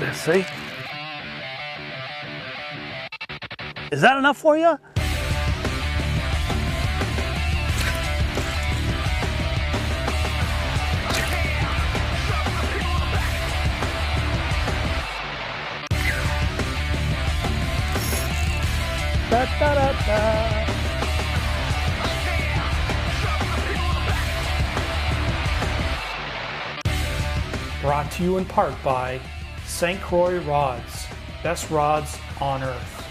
this, see? Is that enough for you? Da, da, da, da. Brought to you in part by St. Croix Rods, best rods on earth.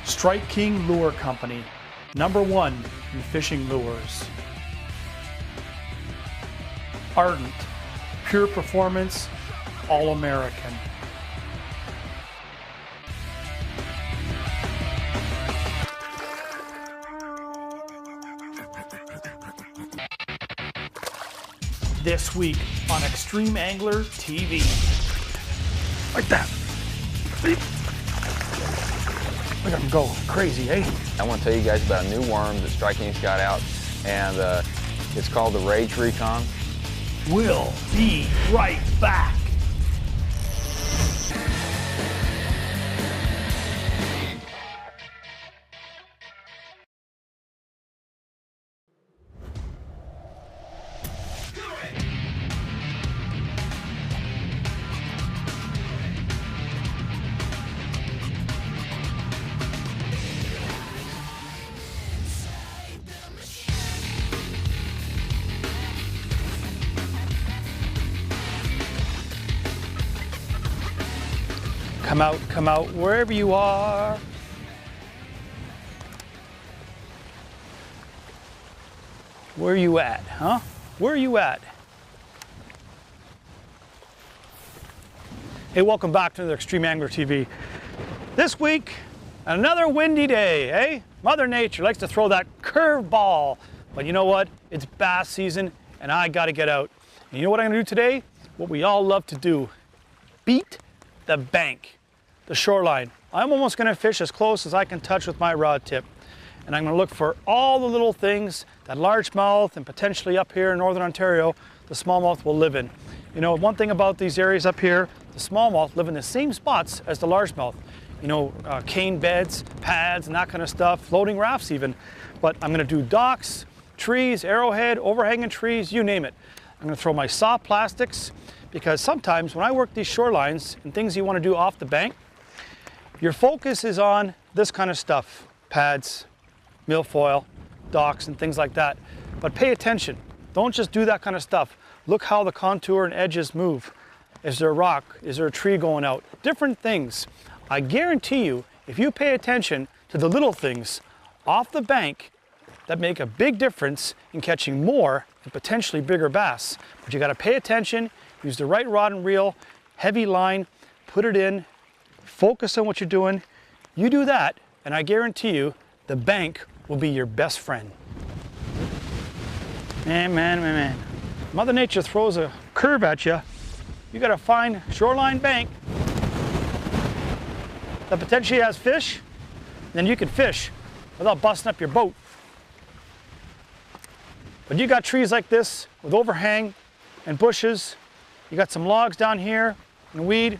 Strike King Lure Company, #1 in fishing lures. Ardent, pure performance, all-American. This week on Extreme Angler TV. Like that. Look at him go crazy, eh? I want to tell you guys about a new worm that Strike King's got out, and it's called the Rage Recon. We'll be right back. Come out, wherever you are. Where are you at, huh? Where are you at? Hey, welcome back to another Extreme Angler TV. This week, another windy day, eh? Mother Nature likes to throw that curveball. But you know what? It's bass season, and I gotta get out. And you know what I'm gonna do today? What we all love to do. Beat the bank. The shoreline. I'm almost going to fish as close as I can touch with my rod tip. And I'm going to look for all the little things that largemouth and potentially up here in Northern Ontario, the smallmouth will live in. You know, one thing about these areas up here, the smallmouth live in the same spots as the largemouth. You know, cane beds, pads, and that kind of stuff, floating rafts even. But I'm going to do docks, trees, arrowhead, overhanging trees, you name it. I'm going to throw my soft plastics because sometimes when I work these shorelines and things you want to do off the bank, your focus is on this kind of stuff, pads, milfoil, docks, and things like that. But pay attention. Don't just do that kind of stuff. Look how the contour and edges move. Is there a rock? Is there a tree going out? Different things. I guarantee you, if you pay attention to the little things off the bank, that make a big difference in catching more and potentially bigger bass. But you gotta pay attention, use the right rod and reel, heavy line, put it in, focus on what you're doing. You do that, and I guarantee you, the bank will be your best friend. Man. Mother Nature throws a curve at you. You gotta find shoreline bank that potentially has fish, then you can fish without busting up your boat. But you got trees like this with overhang and bushes. You got some logs down here and weed.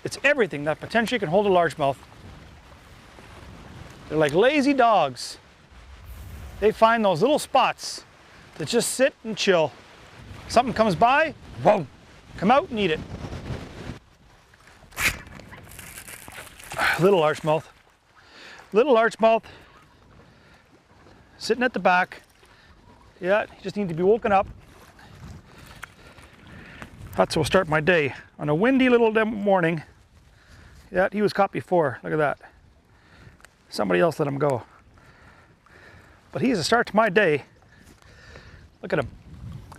It's everything that potentially can hold a largemouth. They're like lazy dogs. They find those little spots that just sit and chill. Something comes by, boom, come out and eat it. Little largemouth. Little largemouth sitting at the back. Yeah, you just need to be woken up. That's what will start my day. On a windy little morning. Yeah, he was caught before. Look at that. Somebody else let him go. But he's a start to my day. Look at him.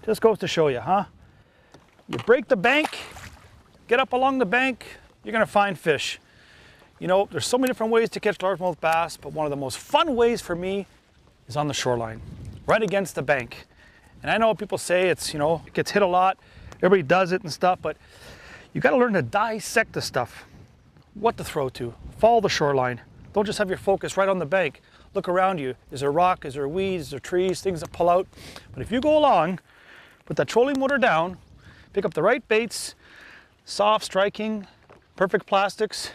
Just goes to show you, huh? You break the bank, get up along the bank, you're gonna find fish. You know, there's so many different ways to catch largemouth bass, but one of the most fun ways for me is on the shoreline, right against the bank. And I know people say it's, you know, it gets hit a lot, everybody does it and stuff, but you gotta learn to dissect the stuff. What to throw to, follow the shoreline. Don't just have your focus right on the bank. Look around you. Is there rock, is there weeds, is there trees, things that pull out? But if you go along, put that trolling motor down, Pick up the right baits, soft striking, perfect plastics.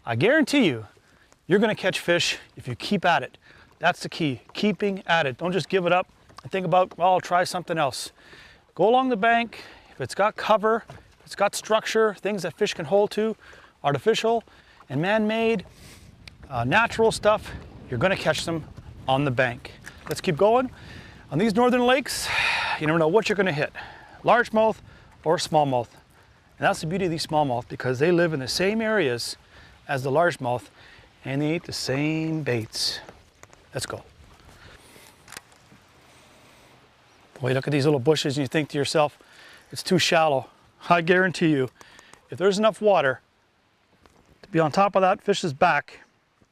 I guarantee you, you're gonna catch fish if you keep at it. That's the key, keeping at it. Don't just give it up and think about, well, I'll try something else. Go along the bank. If it's got cover, if it's got structure, things that fish can hold to, artificial and man-made, natural stuff, you're gonna catch them on the bank. Let's keep going. On these northern lakes, you never know what you're gonna hit, largemouth or smallmouth. And that's the beauty of these smallmouth, because they live in the same areas as the largemouth and they eat the same baits. Let's go. Boy, look at these little bushes and you think to yourself, it's too shallow. I guarantee you, if there's enough water to be on top of that fish's back,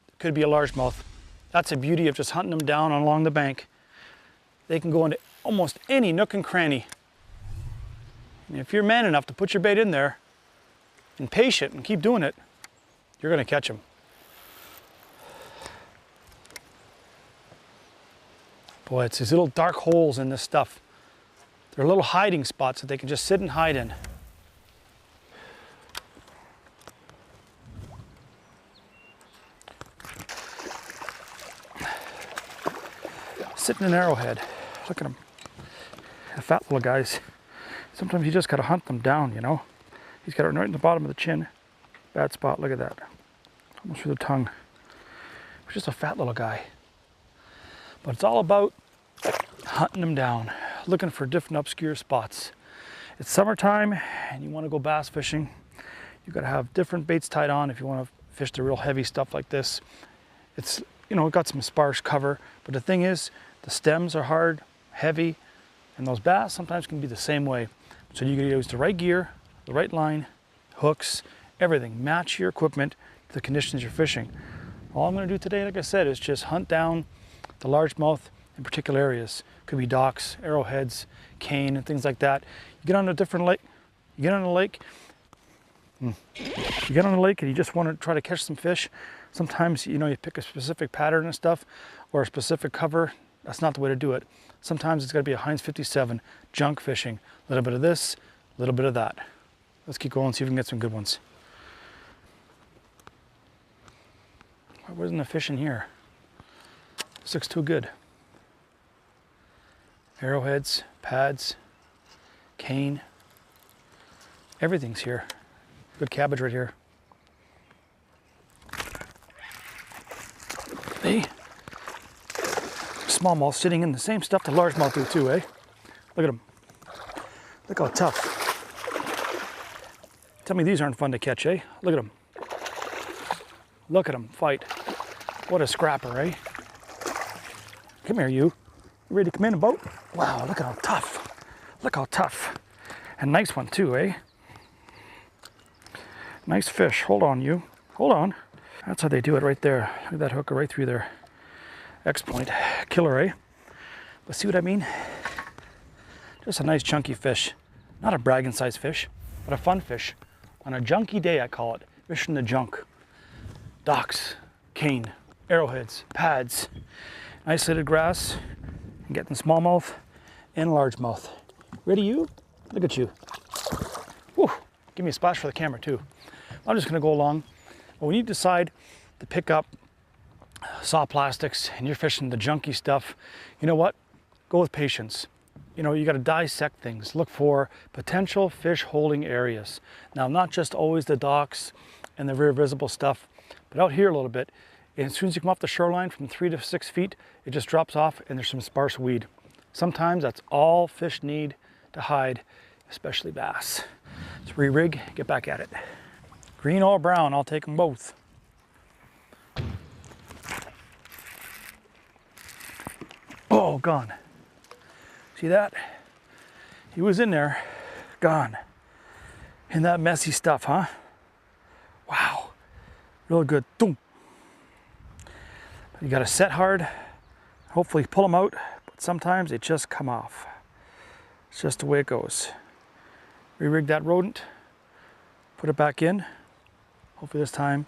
it could be a largemouth. That's the beauty of just hunting them down along the bank. They can go into almost any nook and cranny. And if you're man enough to put your bait in there and patient and keep doing it, you're gonna catch them. Boy, it's these little dark holes in this stuff. They're little hiding spots that they can just sit and hide in. Sitting in Arrowhead. Look at him. The fat little guys. Sometimes you just gotta hunt them down, you know. He's got it right in the bottom of the chin. Bad spot, look at that. Almost through the tongue. He's just a fat little guy. But it's all about hunting them down, looking for different obscure spots. It's summertime and you want to go bass fishing. You got to have different baits tied on if you want to fish the real heavy stuff like this. It's, you know, it got some sparse cover, but the thing is, the stems are hard, heavy, and those bass sometimes can be the same way. So you got to use the right gear, the right line, hooks, everything. Match your equipment to the conditions you're fishing. All I'm going to do today, like I said, is just hunt down the largemouth in particular areas. Could be docks, arrowheads, cane, and things like that. You get on a different lake, you get on a lake, and you just want to try to catch some fish. Sometimes, you know, you pick a specific pattern and stuff, or a specific cover. That's not the way to do it. Sometimes it's got to be a Heinz 57, junk fishing. A little bit of this, a little bit of that. Let's keep going and see if we can get some good ones. Why wasn't the fish in here? This looks too good. Arrowheads, pads, cane, everything's here. Good cabbage right here. Hey, smallmouth sitting in the same stuff the largemouth do too, eh? Look at them. Look how tough. Tell me these aren't fun to catch, eh? Look at them. Look at them fight. What a scrapper, eh? Come here, you. You ready to come in a boat? Wow, look at how tough. Look how tough. And nice one too, eh? Nice fish. Hold on, you. Hold on. That's how they do it right there. Look at that hooker right through there. X-point. Killer, eh? But see what I mean? Just a nice chunky fish. Not a bragging size fish, but a fun fish. On a junky day, I call it. Fishing the junk. Docks, cane, arrowheads, pads, isolated grass, and getting smallmouth and largemouth. Ready, you? Look at you. Whew. Give me a splash for the camera too. I'm just gonna go along. But when you decide to pick up soft plastics and you're fishing the junky stuff, you know what? Go with patience. You know, you got to dissect things. Look for potential fish holding areas. Now, not just always the docks and the rear visible stuff, but out here a little bit. And as soon as you come off the shoreline from 3 to 6 feet, it just drops off and there's some sparse weed. Sometimes that's all fish need to hide, especially bass. Let's re-rig, get back at it. Green or brown, I'll take them both. Oh, gone. See that? He was in there, gone. In that messy stuff, huh? Wow, real good. Boom. You gotta set hard, hopefully pull them out, but sometimes they just come off. It's just the way it goes. Re-rig that rodent, put it back in. Hopefully this time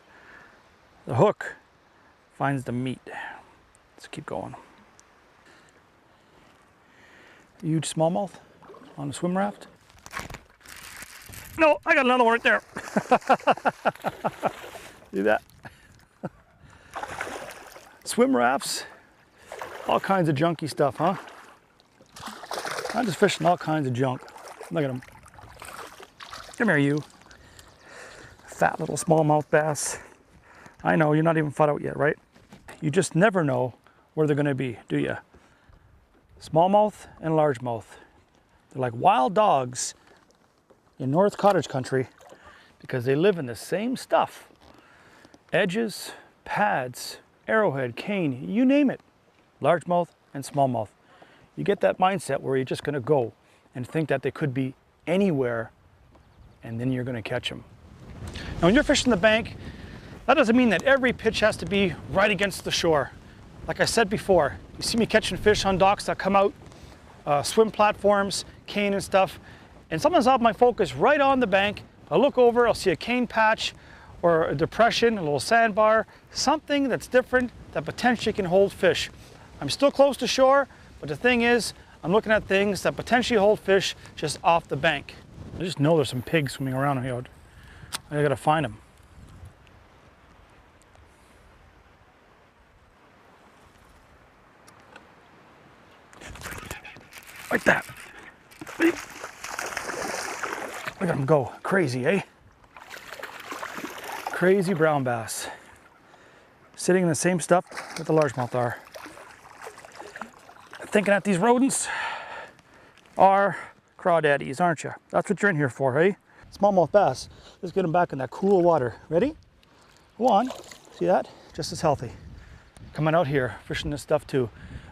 the hook finds the meat. Let's keep going. Huge smallmouth on a swim raft. no, I got another one right there. See that? Swim rafts, all kinds of junky stuff, huh? I'm just fishing all kinds of junk. Look at them. Come here, you. Fat little smallmouth bass. I know, you're not even fought out yet, right? You just never know where they're gonna be, do you? Smallmouth and largemouth. They're like wild dogs in North Cottage country because they live in the same stuff. Edges, pads, arrowhead, cane, you name it. Largemouth and smallmouth. You get that mindset where you're just gonna go and think that they could be anywhere, and then you're gonna catch them. Now when you're fishing the bank, that doesn't mean that every pitch has to be right against the shore. Like I said before, you see me catching fish on docks that come out, swim platforms, cane and stuff, and sometimes I'll have my focus right on the bank. I look over, I'll see a cane patch or a depression, a little sandbar, something that's different that potentially can hold fish. I'm still close to shore, but the thing is, I'm looking at things that potentially hold fish just off the bank. I just know there's some pigs swimming around here. I gotta find them. Like that. Look at them go. Crazy, eh? Crazy brown bass. Sitting in the same stuff that the largemouth are. Thinking that these rodents are crawdaddies, aren't you? That's what you're in here for, eh? Smallmouth bass. Let's get them back in that cool water. Ready? Go on. See that? Just as healthy. Coming out here, fishing this stuff too.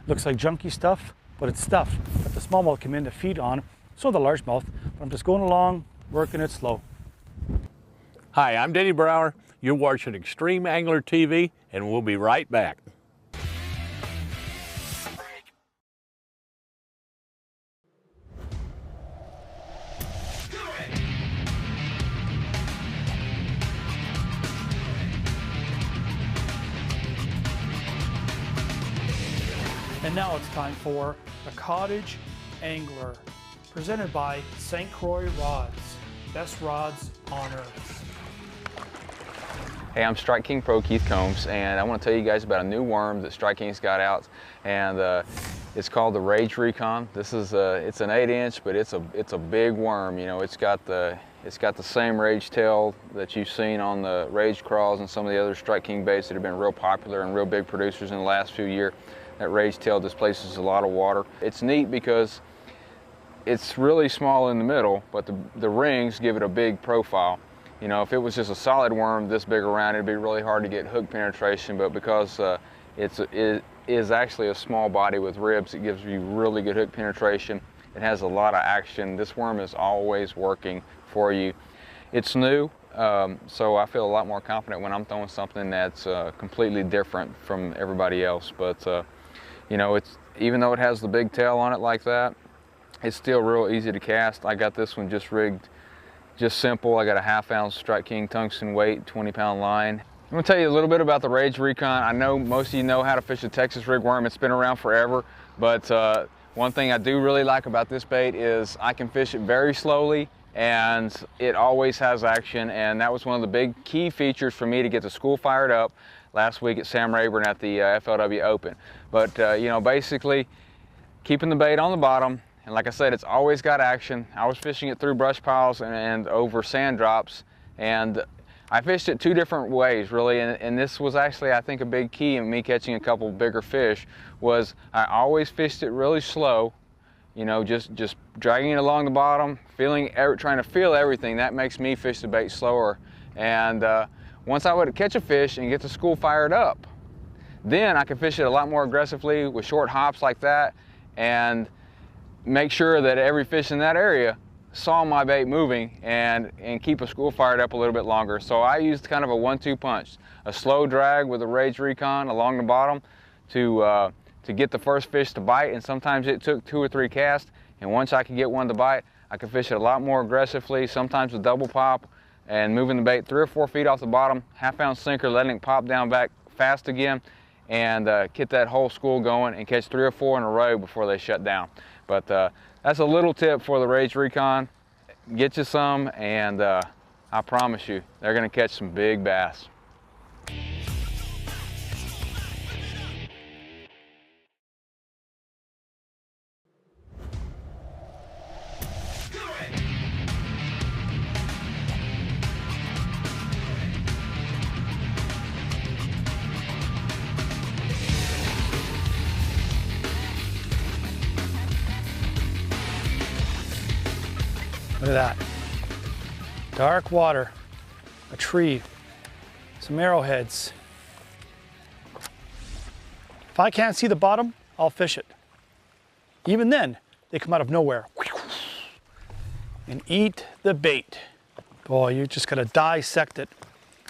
Looks like junky stuff, but it's stuff that the smallmouth come in to feed on. So the largemouth. But I'm just going along, working it slow. Hi, I'm Denny Brower. You're watching Extreme Angler TV, and we'll be right back. And now it's time for the Cottage Angler, presented by St. Croix Rods. Best rods on earth. Hey, I'm Strike King Pro Keith Combs, and I want to tell you guys about a new worm that Strike King's got out, and it's called the Rage Recon. This is it's an 8-inch, but it's a big worm. You know, it's got the same rage tail that you've seen on the Rage Craws and some of the other Strike King baits that have been real popular and real big producers in the last few years. That rage tail displaces a lot of water. It's neat because it's really small in the middle, but the rings give it a big profile. You know, if it was just a solid worm this big around, it'd be really hard to get hook penetration, but because it is actually a small body with ribs, it gives you really good hook penetration. It has a lot of action. This worm is always working for you. It's new, so I feel a lot more confident when I'm throwing something that's completely different from everybody else. But you know, even though it has the big tail on it like that, it's still real easy to cast. I got this one just rigged, just simple. I got a 1/2 ounce Strike King tungsten weight, 20-pound line. I'm gonna tell you a little bit about the Rage Recon. I know most of you know how to fish a Texas rig worm. It's been around forever, but one thing I do really like about this bait is I can fish it very slowly, and it always has action, and that was one of the big key features for me to get the school fired up last week at Sam Rayburn at the FLW Open. But you know, basically keeping the bait on the bottom, and like I said, it's always got action. I was fishing it through brush piles and over sand drops, and I fished it 2 different ways really, and this was actually, I think, a big key in me catching a couple bigger fish. Was I always fished it really slow, you know, just dragging it along the bottom, trying to feel everything. That makes me fish the bait slower. And once I would catch a fish and get the school fired up, then I could fish it a lot more aggressively with short hops like that, and make sure that every fish in that area saw my bait moving and keep a school fired up a little bit longer. So I used kind of a 1-2 punch, a slow drag with a Rage Recon along the bottom to get the first fish to bite, and sometimes it took 2 or 3 casts, and once I could get one to bite, I could fish it a lot more aggressively, sometimes with double pop, and moving the bait 3 or 4 feet off the bottom, 1/2 ounce sinker, letting it pop down back fast again, and get that whole school going and catch 3 or 4 in a row before they shut down. But that's a little tip for the Rage Recon. get you some, and I promise you, they're gonna catch some big bass. Look at that. Dark water, a tree, some arrowheads. If I can't see the bottom, I'll fish it. Even then, they come out of nowhere and eat the bait. Boy, you just gotta dissect it.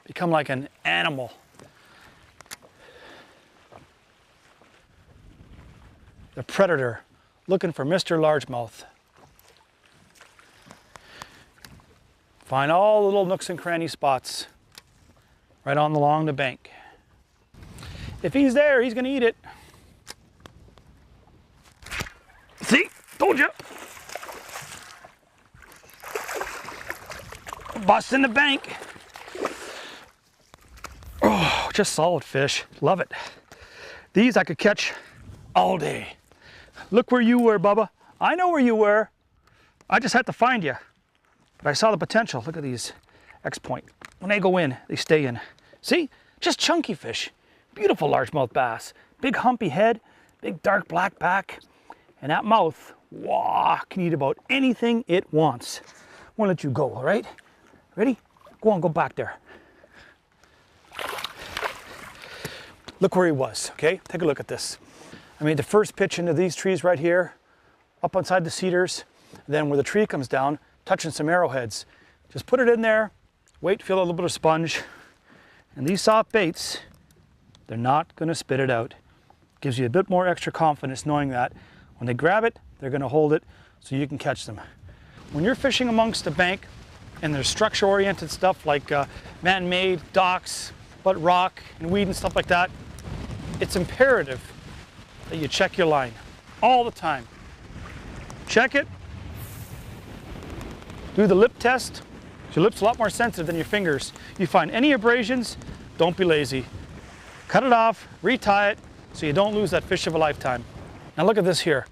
Become like an animal. The predator looking for Mr. Largemouth. Find all the little nooks and cranny spots right on along the bank. If he's there, he's gonna eat it. See, told you. Busting the bank. Oh, just solid fish, love it. These I could catch all day. Look where you were, Bubba. I know where you were. I just had to find you. But I saw the potential. Look at these X-point. When they go in, they stay in. See? Just chunky fish. Beautiful largemouth bass. Big humpy head, big dark black back. And that mouth, wow, can eat about anything it wants. I'm gonna let you go, all right? Ready? Go on, go back there. Look where he was, okay? Take a look at this. I made the first pitch into these trees right here, up inside the cedars. Then where the tree comes down, touching some arrowheads. Just put it in there, wait, feel a little bit of sponge. And these soft baits, they're not gonna spit it out. Gives you a bit more extra confidence knowing that when they grab it, they're gonna hold it so you can catch them. When you're fishing amongst a bank and there's structure-oriented stuff like man-made docks, but rock and weed and stuff like that, it's imperative that you check your line all the time. Check it. Do the lip test. Your lip's a lot more sensitive than your fingers. You find any abrasions, don't be lazy. Cut it off, retie it, so you don't lose that fish of a lifetime. Now look at this here.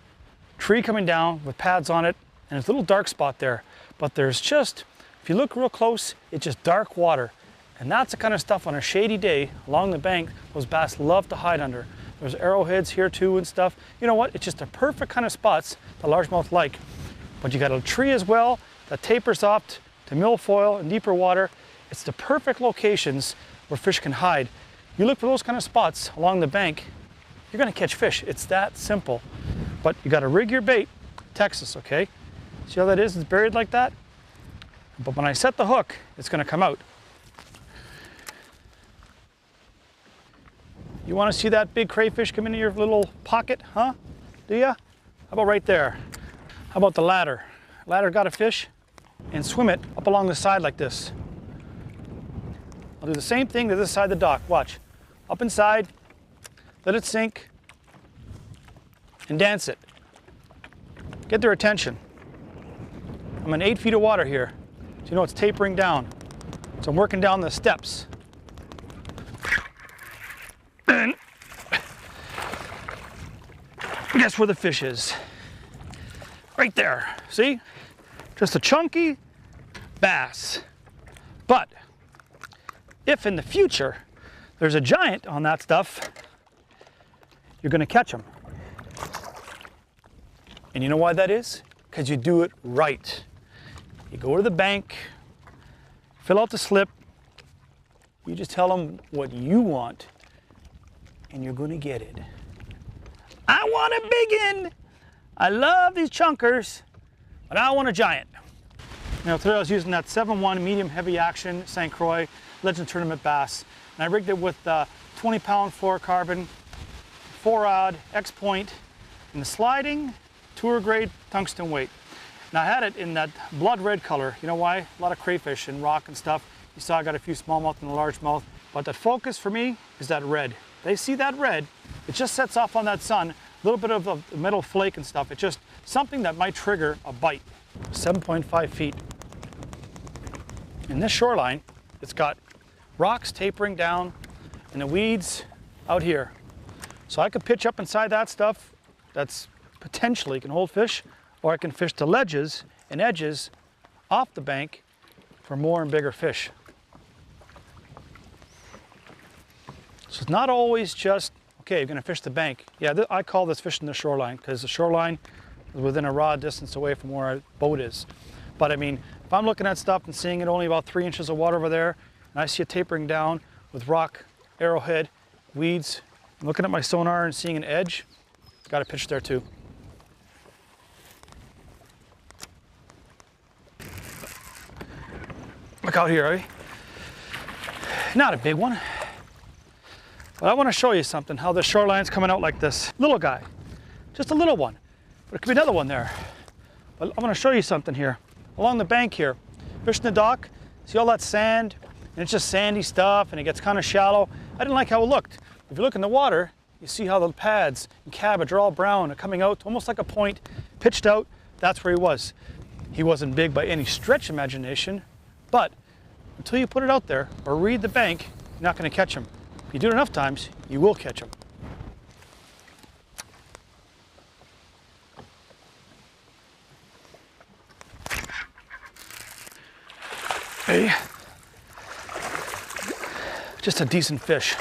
Tree coming down with pads on it, and there's a little dark spot there. But there's just, if you look real close, it's just dark water. And that's the kind of stuff on a shady day along the bank those bass love to hide under. There's arrowheads here too and stuff. You know what? It's just the perfect kind of spots the largemouth like. But you got a tree as well that tapers off to milfoil and deeper water. It's the perfect locations where fish can hide. You look for those kind of spots along the bank, you're gonna catch fish. It's that simple. But you gotta rig your bait, Texas, okay? See how that is? It's buried like that? But when I set the hook, it's gonna come out. You wanna see that big crayfish come into your little pocket, huh? Do ya? How about right there? How about the ladder? Ladder got a fish? And swim it up along the side like this. I'll do the same thing to this side of the dock. Watch. Up inside, let it sink, and dance it. Get their attention. I'm in 8 feet of water here, so you know it's tapering down. So I'm working down the steps. And guess where the fish is? Right there, see? Just a chunky bass. But if in the future there's a giant on that stuff, you're gonna catch them. And you know why that is? Because you do it right. You go to the bank, fill out the slip, you just tell them what you want, and you're gonna get it. I want a big one. I love these chunkers, but I want a giant. Now today I was using that 7-1 medium heavy action St. Croix Legend Tournament bass. And I rigged it with 20-pound fluorocarbon, 4-rod, X-point, and the sliding tour grade tungsten weight. Now I had it in that blood red color. You know why? A lot of crayfish and rock and stuff. You saw I got a few smallmouth and a largemouth. But that focus for me is that red. They see that red, it just sets off on that sun, a little bit of a metal flake and stuff. It's just something that might trigger a bite. 7.5 feet. In this shoreline, it's got rocks tapering down and the weeds out here. So I could pitch up inside that stuff that's potentially can hold fish, or I can fish the ledges and edges off the bank for more and bigger fish. So it's not always just, okay, you're gonna fish the bank. Yeah, I call this fishing the shoreline because the shoreline is within a rod distance away from where our boat is. But I mean, if I'm looking at stuff and seeing it only about 3 inches of water over there, and I see it tapering down with rock, arrowhead, weeds, I'm looking at my sonar and seeing an edge, got to pitch there too. Look out here, eh? Not a big one, but I want to show you something, how the shoreline's coming out like this. Little guy, just a little one, but it could be another one there. But I'm going to show you something here. Along the bank here, fishing the dock, see all that sand, and it's just sandy stuff, and it gets kind of shallow. I didn't like how it looked. If you look in the water, you see how the pads and cabbage are all brown and coming out almost like a point, pitched out. That's where he was. He wasn't big by any stretch of imagination, but until you put it out there or read the bank, you're not going to catch him. If you do it enough times, you will catch him. Hey, just a decent fish.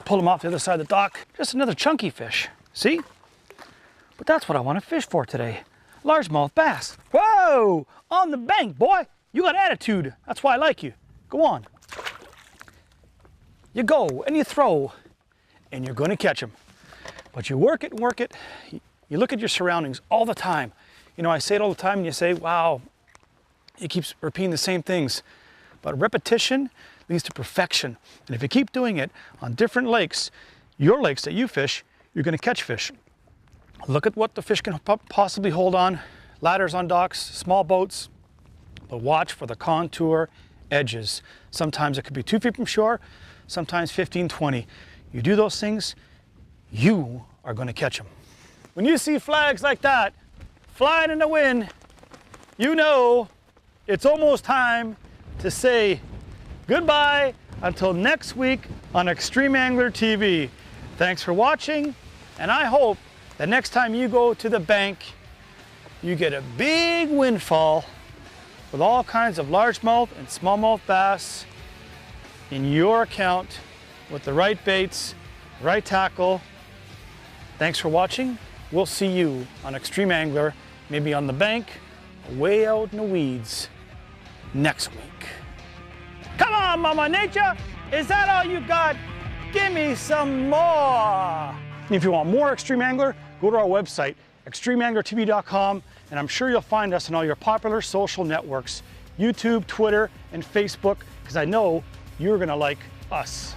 Pulled him off the other side of the dock. Just another chunky fish. See? But that's what I want to fish for today. Largemouth bass. Whoa! On the bank, boy! You got attitude. That's why I like you. Go on. You go and you throw, and you're going to catch them. But you work it and work it. You look at your surroundings all the time. You know, I say it all the time, and you say, wow, he keeps repeating the same things. But repetition leads to perfection. And if you keep doing it on different lakes, your lakes that you fish, you're going to catch fish. Look at what the fish can possibly hold on. Ladders on docks, small boats. But watch for the contour edges. Sometimes it could be 2 feet from shore, sometimes 15, 20. You do those things, you are going to catch them. When you see flags like that flying in the wind, you know it's almost time to say goodbye until next week on Extreme Angler TV. Thanks for watching, and I hope that next time you go to the bank, you get a big windfall with all kinds of largemouth and smallmouth bass in your account with the right baits, right tackle. Thanks for watching. We'll see you on Extreme Angler, maybe on the bank, way out in the weeds next week. Come on, Mama Nature! Is that all you got? Give me some more! If you want more Extreme Angler, go to our website, extremeanglertv.com, and I'm sure you'll find us on all your popular social networks, YouTube, Twitter, and Facebook, because I know you're gonna like us.